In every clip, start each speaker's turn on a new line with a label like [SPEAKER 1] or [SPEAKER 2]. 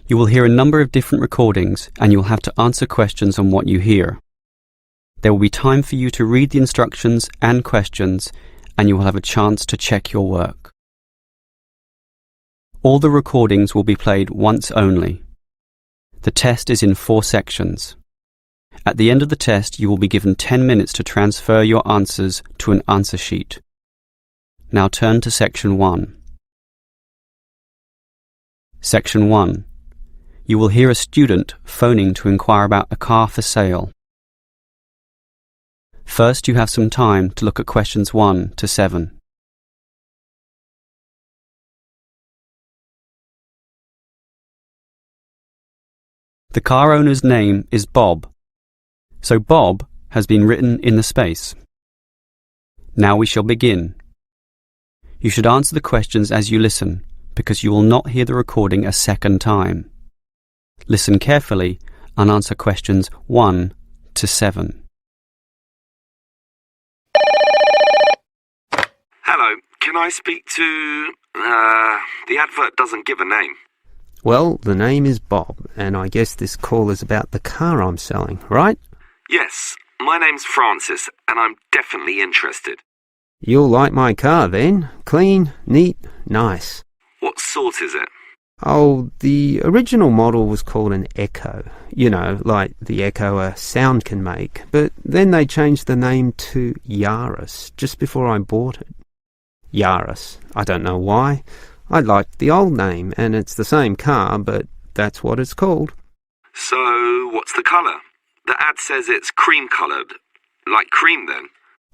[SPEAKER 1] You will hear a number of different recordings and you will have to answer questions on what you hear. There will be time for you to read the instructions and questions, and you will have a chance to check your work. All the recordings will be played once only. The test is in 4 sections. At the end of the test, you will be given 10 minutes to transfer your answers to an answer sheet. Now turn to Section 1. Section 1. You will hear a student phoning to inquire about a car for sale. First, you have some time to look at questions 1 to 7. The car owner's name is Bob, so Bob has been written in the space. Now we shall begin. You should answer the questions as you listen, because you will not hear the recording a second time. Listen carefully and answer questions 1 to 7.
[SPEAKER 2] Hello, can I speak to... the advert doesn't give a name.
[SPEAKER 3] Well, the name is Bob, and I guess this call is about the car I'm selling, right?
[SPEAKER 2] Yes, my name's Francis, and I'm definitely interested.
[SPEAKER 3] You'll like my car then. Clean, neat, nice.
[SPEAKER 2] What sort is it?
[SPEAKER 3] Oh, the original model was called an Echo. You know, like the echo a sound can make. But then they changed the name to Yaris just before I bought it. Yaris. I don't know why. I liked the old name, and it's the same car, but that's what it's called.
[SPEAKER 2] So, what's the colour? The ad says it's cream-coloured. Like cream, then?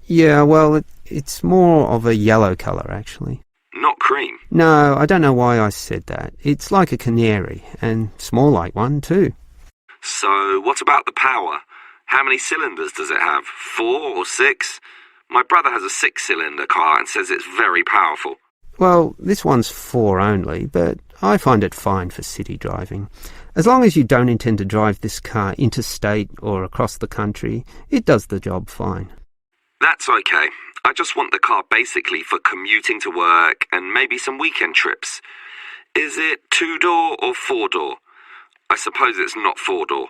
[SPEAKER 3] Yeah, well, it's more of a yellow colour, actually.
[SPEAKER 2] Not cream?
[SPEAKER 3] No, I don't know why I said that. It's like a canary, and it's more like one, too.
[SPEAKER 2] So, what about the power? How many cylinders does it have? 4 or 6? My brother has a 6-cylinder car and says it's very powerful.
[SPEAKER 3] Well, this one's 4 only, but I find it fine for city driving. As long as you don't intend to drive this car interstate or across the country, it does the job fine.
[SPEAKER 2] That's okay. I just want the car basically for commuting to work and maybe some weekend trips. Is it 2-door or 4-door? I suppose it's not 4-door.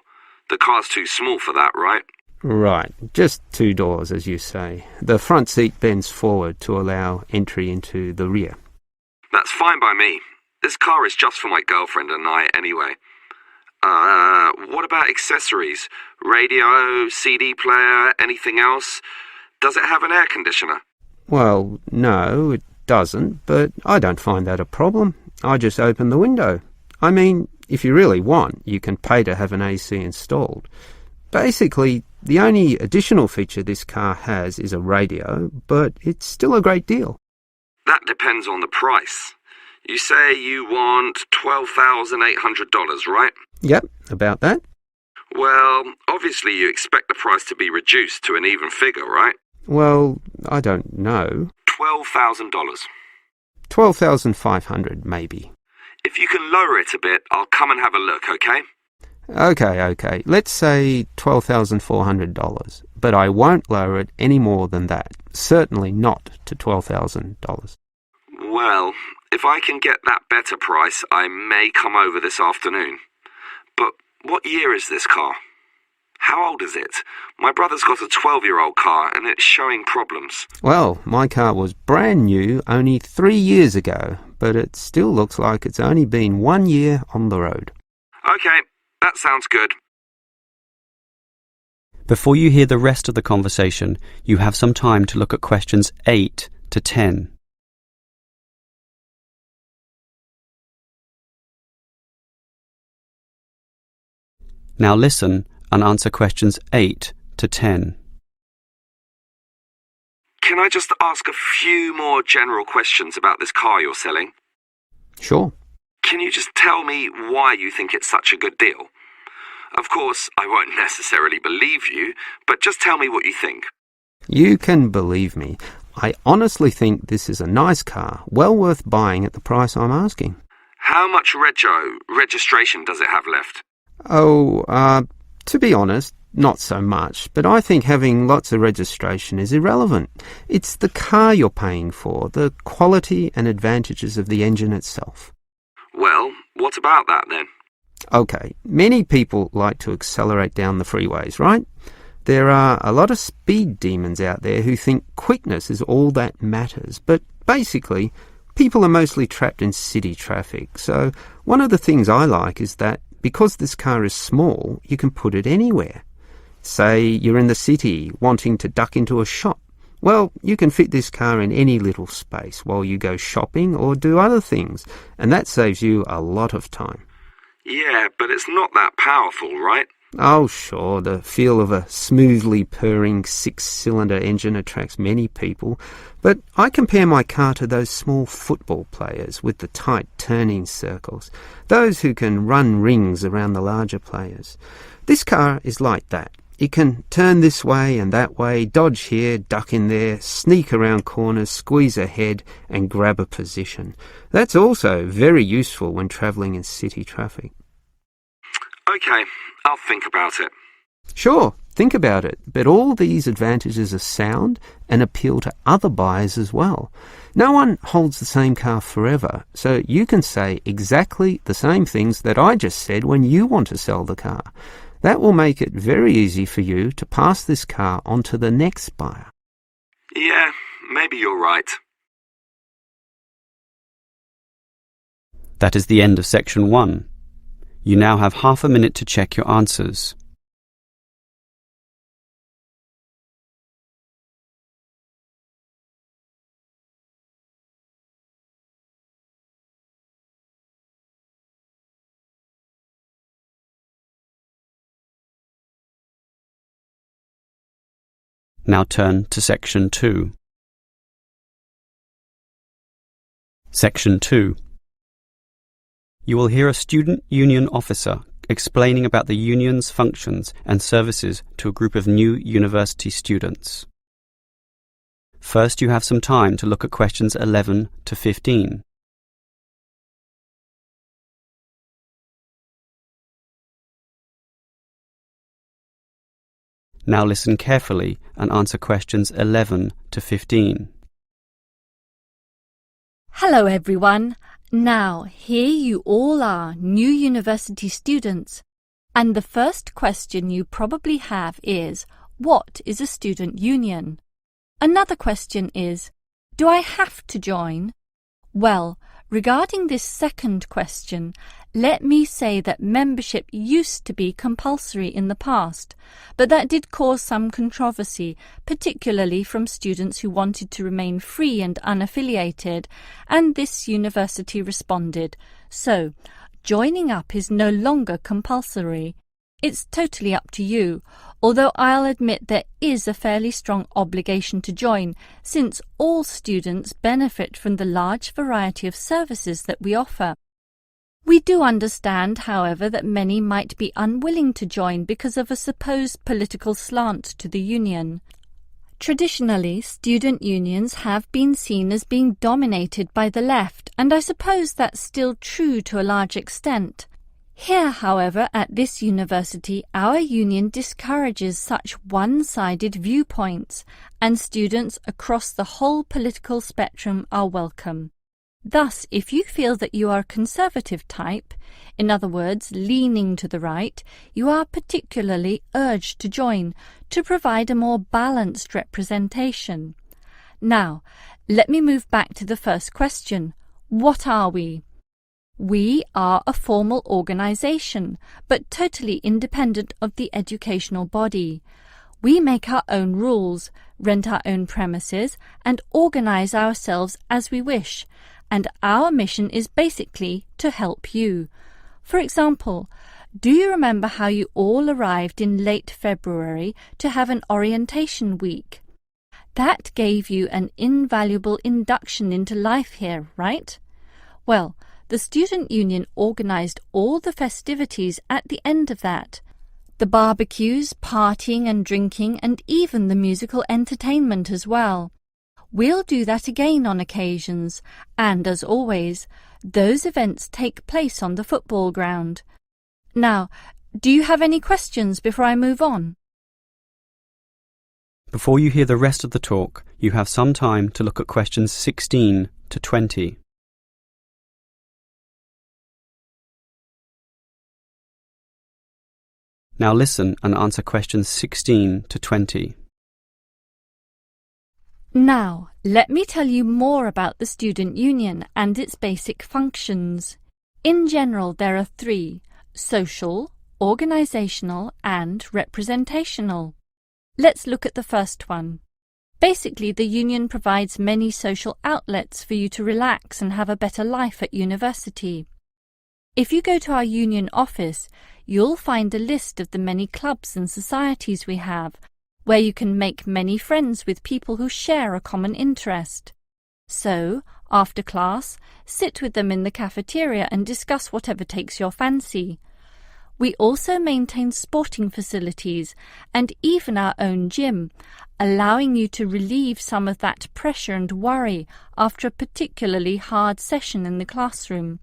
[SPEAKER 2] The car's too small for that, right?
[SPEAKER 3] Right, just 2 doors, as you say. The front seat bends forward to allow entry into the rear.
[SPEAKER 2] That's fine by me. This car is just for my girlfriend and I anyway. What about accessories? Radio, CD player, anything else? Does it have an air conditioner?
[SPEAKER 3] Well, no, it doesn't, but I don't find that a problem. I just open the window. I mean, if you really want, you can pay to have an AC installed. Basically, the only additional feature this car has is a radio, but it's still a great deal.
[SPEAKER 2] That depends on the price. You say you want $12,800, right?
[SPEAKER 3] Yep, about that.
[SPEAKER 2] Well, obviously you expect the price to be reduced to an even figure, right?
[SPEAKER 3] Well, I don't know.
[SPEAKER 2] $12,000.
[SPEAKER 3] $12,500, maybe.
[SPEAKER 2] If you can lower it a bit, I'll come and have a look, okay?
[SPEAKER 3] Okay. Let's say $12,400, but I won't lower it any more than that. Certainly not to $12,000.
[SPEAKER 2] Well, if I can get that better price, I may come over this afternoon. But what year is this car? How old is it? My brother's got a 12-year-old car and it's showing problems.
[SPEAKER 3] Well, my car was brand new only 3 years ago, but it still looks like it's only been 1 year on the road.
[SPEAKER 2] Okay, that sounds good.
[SPEAKER 1] Before you hear the rest of the conversation, you have some time to look at questions 8 to 10. Now listen and answer questions 8 to 10.
[SPEAKER 2] Can I just ask a few more general questions about this car you're selling?
[SPEAKER 3] Sure.
[SPEAKER 2] Can you just tell me why you think it's such a good deal? Of course, I won't necessarily believe you, but just tell me what you think.
[SPEAKER 3] You can believe me. I honestly think this is a nice car, well worth buying at the price I'm asking.
[SPEAKER 2] How much registration does it have left?
[SPEAKER 3] To be honest, not so much, but I think having lots of registration is irrelevant. It's the car you're paying for, the quality and advantages of the engine itself.
[SPEAKER 2] Well, what about that then?
[SPEAKER 3] Okay, many people like to accelerate down the freeways, right? There are a lot of speed demons out there who think quickness is all that matters, but basically, people are mostly trapped in city traffic. So one of the things I like is that because this car is small, you can put it anywhere. Say you're in the city wanting to duck into a shop. Well, you can fit this car in any little space while you go shopping or do other things, and that saves you a lot of time.
[SPEAKER 2] Yeah, but it's not that powerful, right?
[SPEAKER 3] Oh, sure, the feel of a smoothly purring six-cylinder engine attracts many people, but I compare my car to those small football players with the tight turning circles, those who can run rings around the larger players. This car is like that. It can turn this way and that way, dodge here, duck in there, sneak around corners, squeeze ahead and grab a position. That's also very useful when travelling in city traffic.
[SPEAKER 2] Okay, I'll think about it.
[SPEAKER 3] Sure, think about it, but all these advantages are sound and appeal to other buyers as well. No one holds the same car forever, so you can say exactly the same things that I just said when you want to sell the car. That will make it very easy for you to pass this car on to the next buyer.
[SPEAKER 2] Yeah, maybe you're right.
[SPEAKER 1] That is the end of section 1. You now have half a minute to check your answers. Now turn to section 2. Section 2. You will hear a student union officer explaining about the union's functions and services to a group of new university students. First, you have some time to look at questions 11 to 15. Now listen carefully and answer questions 11 to 15.
[SPEAKER 4] Hello everyone. Now, here you all are, new university students. And the first question you probably have is, what is a student union? Another question is, do I have to join? Well, regarding this second question, let me say that membership used to be compulsory in the past, but that did cause some controversy, particularly from students who wanted to remain free and unaffiliated, and this university responded. So, joining up is no longer compulsory. It's totally up to you, although I'll admit there is a fairly strong obligation to join, since all students benefit from the large variety of services that we offer. We do understand, however, that many might be unwilling to join because of a supposed political slant to the union. Traditionally, student unions have been seen as being dominated by the left, and I suppose that's still true to a large extent. Here, however, at this university, our union discourages such one-sided viewpoints, and students across the whole political spectrum are welcome. Thus, if you feel that you are a conservative type, in other words, leaning to the right, you are particularly urged to join to provide a more balanced representation. Now, let me move back to the first question. What are we? We are a formal organisation, but totally independent of the educational body. We make our own rules, rent our own premises, and organise ourselves as we wish, and our mission is basically to help you. For example, do you remember how you all arrived in late February to have an orientation week? That gave you an invaluable induction into life here, right? Well, the student union organised all the festivities at the end of that. The barbecues, partying and drinking, and even the musical entertainment as well. We'll do that again on occasions, and as always, those events take place on the football ground. Now, do you have any questions before I move on?
[SPEAKER 1] Before you hear the rest of the talk, you have some time to look at questions 16 to 20. Now listen and answer questions 16 to 20.
[SPEAKER 4] Now, let me tell you more about the Student Union and its basic functions. In general, there are three: social, organisational and representational. Let's look at the first one. Basically, the union provides many social outlets for you to relax and have a better life at university. If you go to our union office, you'll find a list of the many clubs and societies we have, where you can make many friends with people who share a common interest. So, after class, sit with them in the cafeteria and discuss whatever takes your fancy. We also maintain sporting facilities and even our own gym, allowing you to relieve some of that pressure and worry after a particularly hard session in the classroom.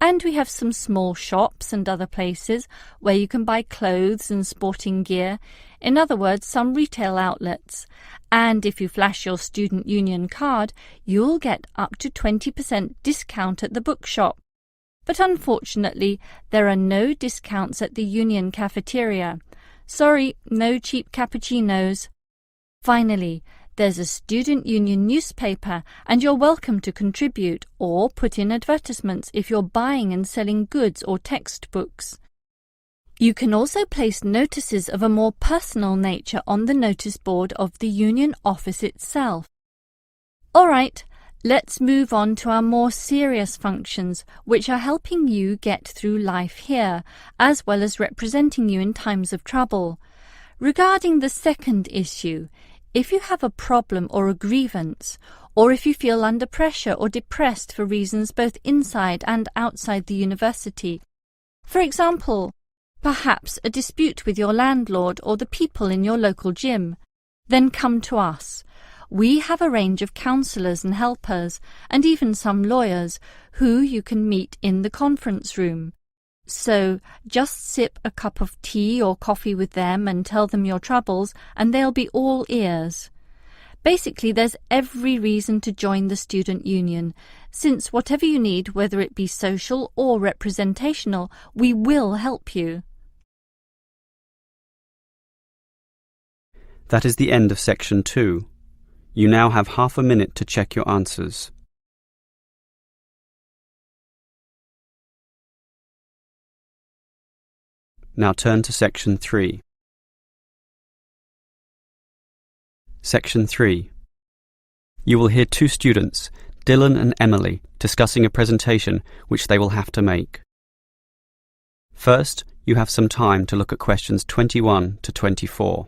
[SPEAKER 4] And we have some small shops and other places where you can buy clothes and sporting gear, in other words, some retail outlets. And if you flash your student union card, you'll get up to 20% discount at the bookshop. But unfortunately, there are no discounts at the union cafeteria. Sorry, no cheap cappuccinos. Finally, there's a student union newspaper, and you're welcome to contribute or put in advertisements if you're buying and selling goods or textbooks. You can also place notices of a more personal nature on the notice board of the union office itself. All right, let's move on to our more serious functions, which are helping you get through life here, as well as representing you in times of trouble. Regarding the second issue, if you have a problem or a grievance, or if you feel under pressure or depressed for reasons both inside and outside the university, for example, perhaps a dispute with your landlord or the people in your local gym, then come to us. We have a range of counsellors and helpers, and even some lawyers, who you can meet in the conference room. So just sip a cup of tea or coffee with them and tell them your troubles, and they'll be all ears. Basically, there's every reason to join the student union, since whatever you need, whether it be social or representational, we will help you.
[SPEAKER 1] That is the end of section 2. You now have half a minute to check your answers. Now turn to section 3. Section 3. You will hear two students, Dylan and Emily, discussing a presentation which they will have to make. First, you have some time to look at questions 21 to 24.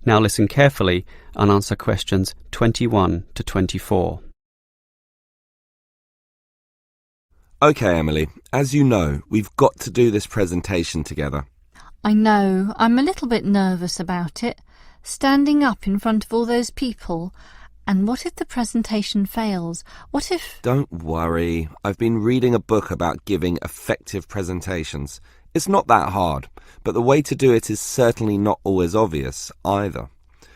[SPEAKER 1] Now listen carefully and answer questions 21 to 24.
[SPEAKER 2] Okay, Emily, as you know, we've got to do this presentation together.
[SPEAKER 4] I know, I'm a little bit nervous about it, standing up in front of all those people. And what if the presentation fails? What if...
[SPEAKER 2] Don't worry, I've been reading a book about giving effective presentations. It's not that hard, but the way to do it is certainly not always obvious either.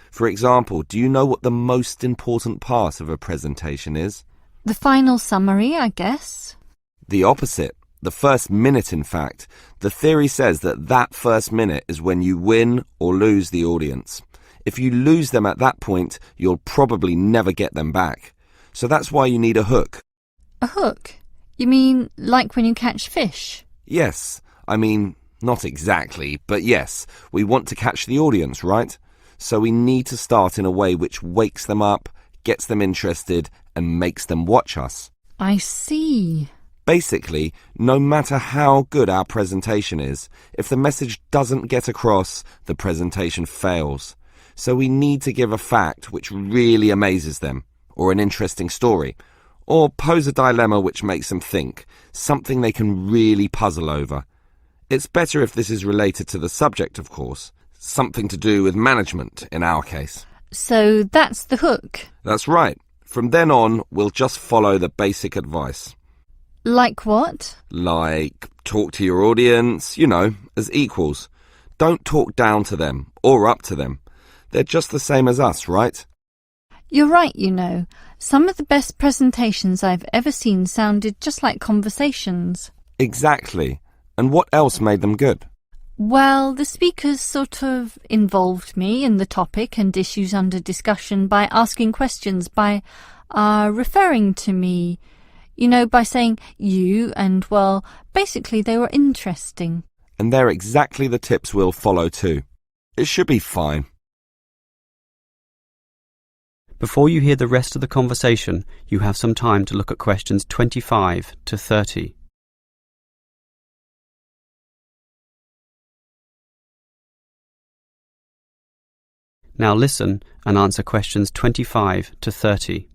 [SPEAKER 2] For example, do you know what the most important part of a presentation is?
[SPEAKER 4] The final summary, I guess.
[SPEAKER 2] The opposite. The first minute, in fact. The theory says that first minute is when you win or lose the audience. If you lose them at that point, you'll probably never get them back. So that's why you need a hook.
[SPEAKER 4] A hook? You mean like when you catch fish?
[SPEAKER 2] Yes. I mean, not exactly, but yes. We want to catch the audience, right? So we need to start in a way which wakes them up, gets them interested, and makes them watch us.
[SPEAKER 4] I see.
[SPEAKER 2] Basically, no matter how good our presentation is, if the message doesn't get across, the presentation fails. So we need to give a fact which really amazes them, or an interesting story, or pose a dilemma which makes them think, something they can really puzzle over. It's better if this is related to the subject, of course, something to do with management in our case.
[SPEAKER 4] So that's the hook?
[SPEAKER 2] That's right. From then on, we'll just follow the basic advice.
[SPEAKER 4] Like what?
[SPEAKER 2] Like, talk to your audience, as equals. Don't talk down to them, or up to them. They're just the same as us, right?
[SPEAKER 4] You're right, Some of the best presentations I've ever seen sounded just like conversations.
[SPEAKER 2] Exactly. And what else made them good?
[SPEAKER 4] Well, the speakers sort of involved me in the topic and issues under discussion by asking questions, by referring to me, by saying you, and, well, basically they were interesting.
[SPEAKER 2] And they're exactly the tips we'll follow too. It should be fine.
[SPEAKER 1] Before you hear the rest of the conversation, you have some time to look at questions 25 to 30. Now listen and answer questions 25 to 30.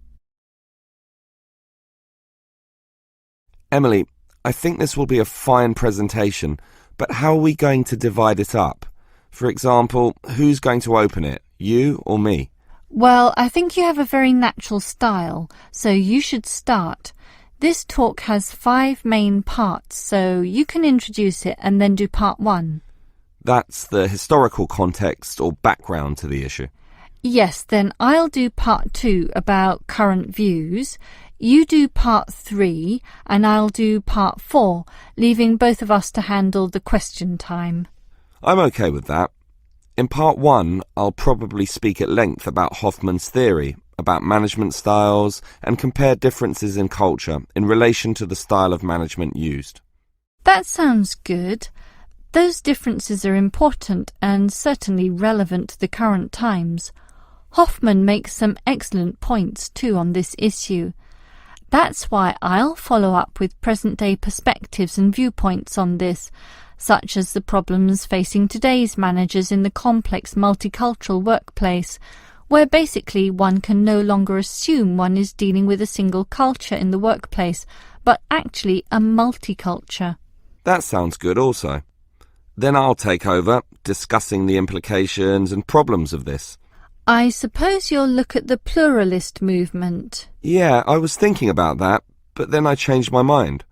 [SPEAKER 2] Emily, I think this will be a fine presentation, but how are we going to divide it up? For example, who's going to open it, you or me?
[SPEAKER 4] Well, I think you have a very natural style, so you should start. This talk has 5 main parts, so you can introduce it and then do part 1.
[SPEAKER 2] That's the historical context or background to the issue.
[SPEAKER 4] Yes, then I'll do part 2 about current views. You do part 3 and I'll do part 4, leaving both of us to handle the question time.
[SPEAKER 2] I'm okay with that. In part 1, I'll probably speak at length about Hoffman's theory, about management styles, and compare differences in culture in relation to the style of management used.
[SPEAKER 4] That sounds good. Those differences are important and certainly relevant to the current times. Hoffman makes some excellent points too on this issue. That's why I'll follow up with present-day perspectives and viewpoints on this, such as the problems facing today's managers in the complex multicultural workplace, where basically one can no longer assume one is dealing with a single culture in the workplace, but actually a multiculture.
[SPEAKER 2] That sounds good also. Then I'll take over, discussing the implications and problems of this.
[SPEAKER 4] I suppose you'll look at the pluralist movement.
[SPEAKER 2] Yeah, I was thinking about that, but then I changed my mind.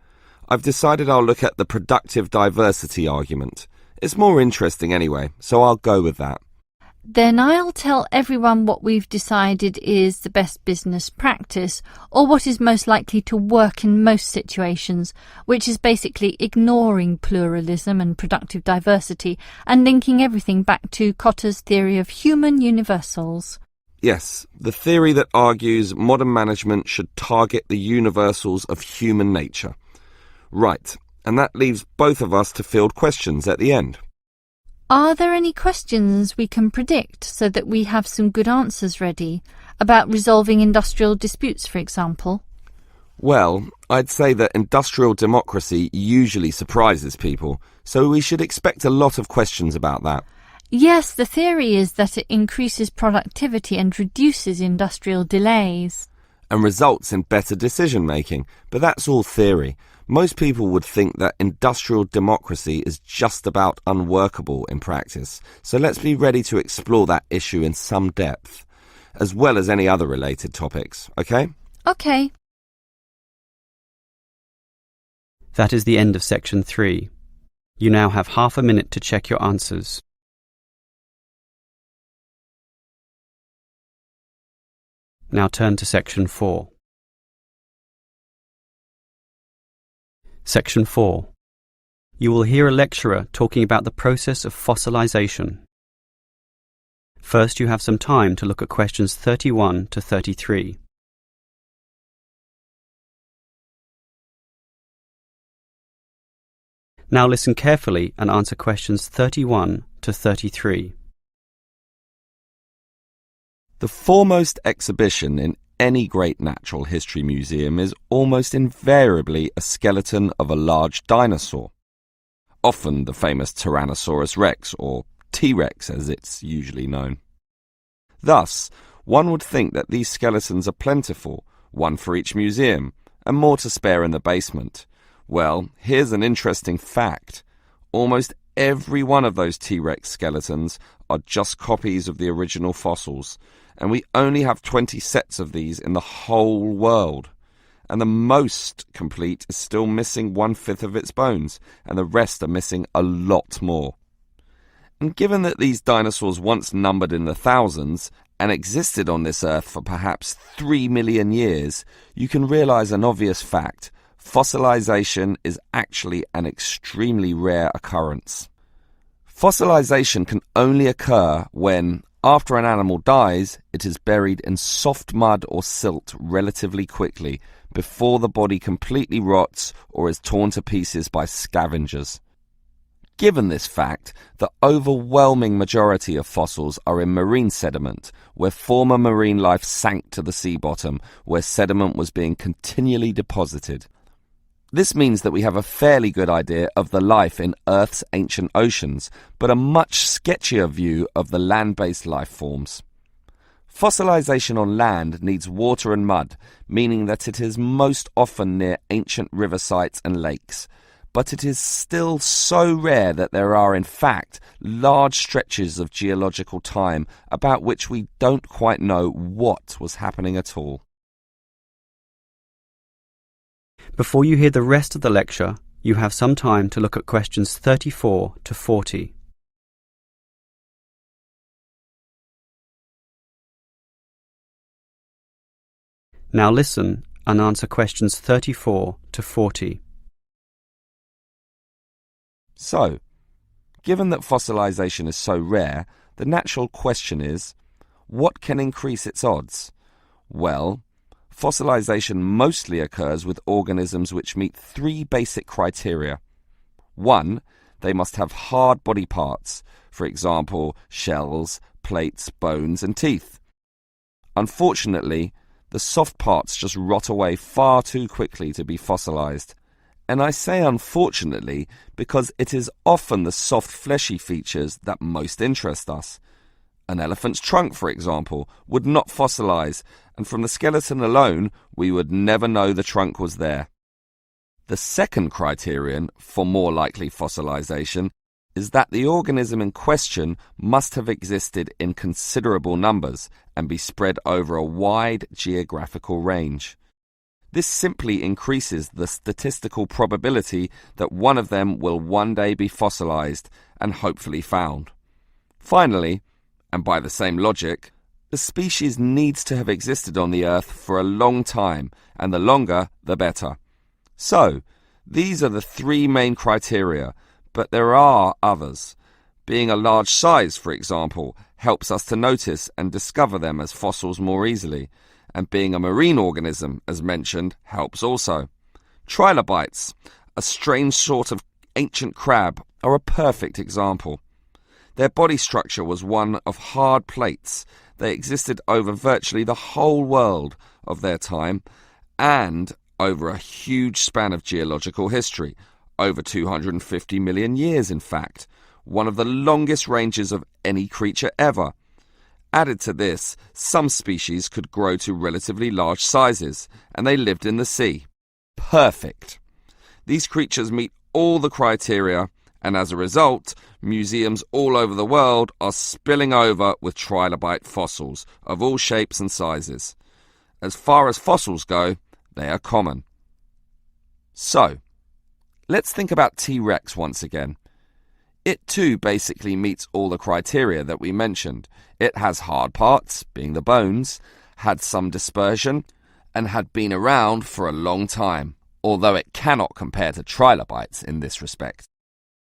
[SPEAKER 2] I've decided I'll look at the productive diversity argument. It's more interesting anyway, so I'll go with that.
[SPEAKER 4] Then I'll tell everyone what we've decided is the best business practice, or what is most likely to work in most situations, which is basically ignoring pluralism and productive diversity and linking everything back to Kotter's theory of human universals.
[SPEAKER 2] Yes, the theory that argues modern management should target the universals of human nature. Right, and that leaves both of us to field questions at the end.
[SPEAKER 4] Are there any questions we can predict so that we have some good answers ready? About resolving industrial disputes, for example?
[SPEAKER 2] Well, I'd say that industrial democracy usually surprises people, so we should expect a lot of questions about that.
[SPEAKER 4] Yes, the theory is that it increases productivity and reduces industrial delays.
[SPEAKER 2] And results in better decision-making, but that's all theory. Most people would think that industrial democracy is just about unworkable in practice, so let's be ready to explore that issue in some depth, as well as any other related topics, okay?
[SPEAKER 4] Okay.
[SPEAKER 1] That is the end of section 3. You now have half a minute to check your answers. Now turn to section 4. Section 4. You will hear a lecturer talking about the process of fossilisation. First, you have some time to look at questions 31 to 33. Now listen carefully and answer questions 31 to 33.
[SPEAKER 2] The foremost exhibition in any great natural history museum is almost invariably a skeleton of a large dinosaur, often the famous Tyrannosaurus rex, or T-Rex as it's usually known. Thus, one would think that these skeletons are plentiful, one for each museum, and more to spare in the basement. Well, here's an interesting fact. Almost every one of those T-Rex skeletons are just copies of the original fossils, and we only have 20 sets of these in the whole world. And the most complete is still missing 1/5 of its bones, and the rest are missing a lot more. And given that these dinosaurs once numbered in the thousands, and existed on this earth for perhaps 3 million years, you can realize an obvious fact. Fossilization is actually an extremely rare occurrence. Fossilization can only occur when, after an animal dies, it is buried in soft mud or silt relatively quickly before the body completely rots or is torn to pieces by scavengers. Given this fact, the overwhelming majority of fossils are in marine sediment, where former marine life sank to the sea bottom, where sediment was being continually deposited. This means that we have a fairly good idea of the life in Earth's ancient oceans, but a much sketchier view of the land-based life forms. Fossilization on land needs water and mud, meaning that it is most often near ancient river sites and lakes. But it is still so rare that there are, in fact, large stretches of geological time about which we don't quite know what was happening at all.
[SPEAKER 1] Before you hear the rest of the lecture, you have some time to look at questions 34 to 40. Now listen and answer questions 34 to 40.
[SPEAKER 2] So, given that fossilization is so rare, the natural question is, what can increase its odds? Well, fossilization mostly occurs with organisms which meet 3 basic criteria. 1, they must have hard body parts, for example, shells, plates, bones and teeth. Unfortunately, the soft parts just rot away far too quickly to be fossilized. And I say unfortunately because it is often the soft fleshy features that most interest us. An elephant's trunk, for example, would not fossilize, and from the skeleton alone, we would never know the trunk was there. The second criterion for more likely fossilization is that the organism in question must have existed in considerable numbers and be spread over a wide geographical range. This simply increases the statistical probability that one of them will one day be fossilized and hopefully found. Finally, and by the same logic, the species needs to have existed on the Earth for a long time, and the longer, the better. So, these are the 3 main criteria, but there are others. Being a large size, for example, helps us to notice and discover them as fossils more easily. And being a marine organism, as mentioned, helps also. Trilobites, a strange sort of ancient crab, are a perfect example. Their body structure was one of hard plates. They existed over virtually the whole world of their time and over a huge span of geological history, over 250 million years in fact, one of the longest ranges of any creature ever. Added to this, some species could grow to relatively large sizes, and they lived in the sea. Perfect. These creatures meet all the criteria, and as a result, museums all over the world are spilling over with trilobite fossils of all shapes and sizes. As far as fossils go, they are common. So, let's think about T-Rex once again. It too basically meets all the criteria that we mentioned. It has hard parts, being the bones, had some dispersion, and had been around for a long time, although it cannot compare to trilobites in this respect.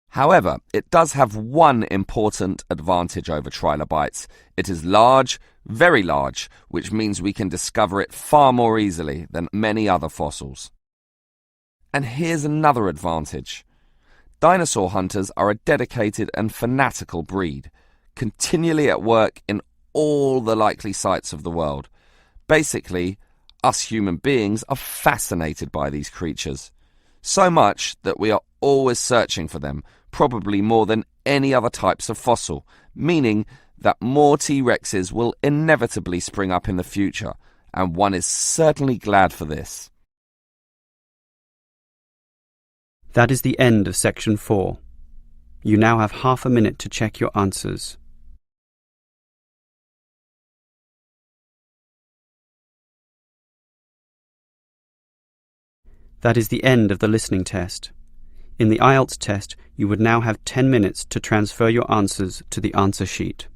[SPEAKER 2] However, it does have one important advantage over trilobites. It is large, very large, which means we can discover it far more easily than many other fossils. And here's another advantage. Dinosaur hunters are a dedicated and fanatical breed, continually at work in all the likely sites of the world. Basically, us human beings are fascinated by these creatures. So much that we are always searching for them, probably more than any other types of fossil, meaning that more T-Rexes will inevitably spring up in the future, and one is certainly glad for this.
[SPEAKER 1] That is the end of section 4. You now have half a minute to check your answers. That is the end of the listening test. In the Ielts test, you would now have 10 minutes to transfer your answers to the answer sheet.